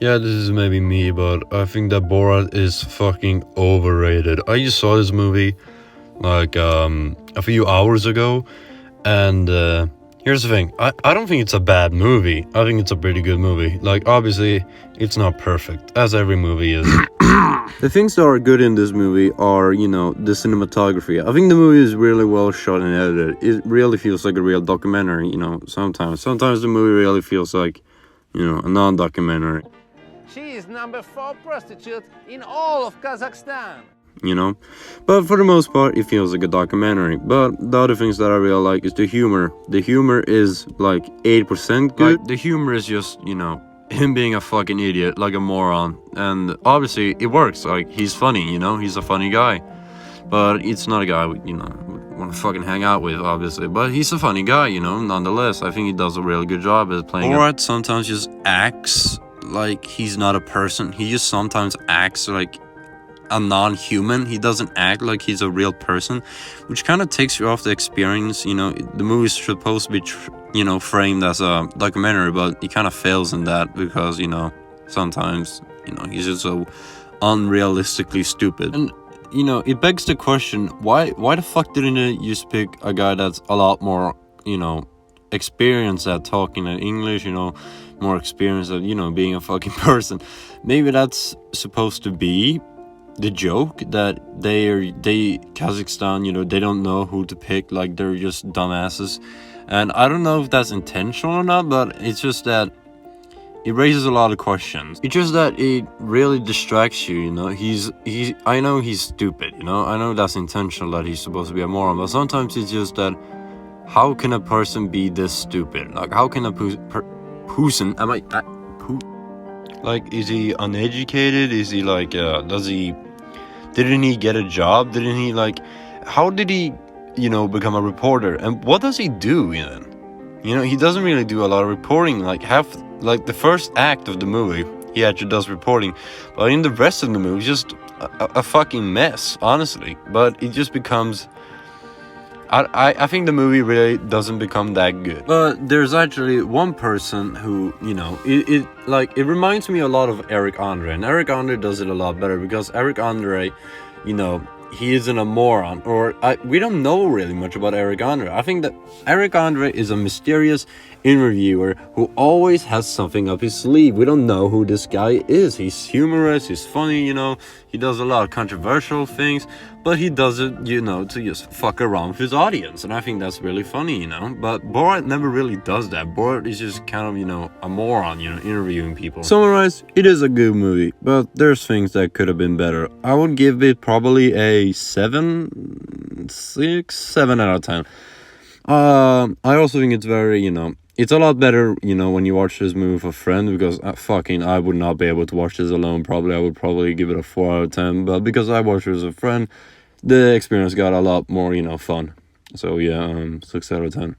Yeah, this is maybe me, but I think that Borat is fucking overrated. I just saw this movie like a few hours ago, and here's the thing. I don't think it's a bad movie. I think it's a pretty good movie. Like, obviously, it's not perfect, as every movie is. The things that are good in this movie are, the cinematography. I think the movie is really well shot and edited. It really feels like a real documentary, sometimes. Sometimes the movie really feels like, a non-documentary. She is number 4 prostitute in all of Kazakhstan. But for the most part, it feels like a documentary. But the other things that I really like is the humor. The humor is like 8% good. Like, the humor is just, him being a fucking idiot, like a moron. And obviously, it works. Like, he's funny, he's a funny guy. But it's not a guy, would want to fucking hang out with, obviously. But he's a funny guy, nonetheless. I think he does a really good job at playing. Borat sometimes just acts like he's not a person. He just sometimes acts like a non-human. He doesn't act like he's a real person, which kind of takes you off the experience. The movie's supposed to be framed as a documentary, but he kind of fails in that because sometimes he's just so unrealistically stupid. And it begs the question, why the fuck didn't you just pick a guy that's a lot more experienced at talking in English, more experienced at being a fucking person? Maybe that's supposed to be the joke, that they Kazakhstan, they don't know who to pick, like they're just dumbasses. And I don't know if that's intentional or not, but it's just that it raises a lot of questions. It's just that it really distracts you, I know he's stupid, I know that's intentional, that he's supposed to be a moron, but sometimes it's just that, how can a person be this stupid? Like, how can a person, like, is he uneducated? Is he like, didn't he get a job? Didn't he, like, how did he, become a reporter? And what does he do then? He doesn't really do a lot of reporting. Like the first act of the movie, he actually does reporting. But in the rest of the movie, it's just a fucking mess, honestly. But it just becomes... I think the movie really doesn't become that good. But there's actually one person who, it reminds me a lot of Eric Andre. And Eric Andre does it a lot better because Eric Andre, he isn't a moron. We don't know really much about Eric Andre. I think that Eric Andre is a mysterious interviewer who always has something up his sleeve. We don't know who this guy is. He's humorous, he's funny, he does a lot of controversial things, but he does it, to just fuck around with his audience, and I think that's really funny, but Borat never really does that. Borat is just kind of, a moron, interviewing people. Summarize, it is a good movie, but there's things that could have been better. I would give it probably a 7 out of 10. I also think it's very, it's a lot better, when you watch this movie with a friend, because I would not be able to watch this alone. I would probably give it a 4 out of 10, but because I watched it as a friend, the experience got a lot more, fun. So yeah, 6 out of 10.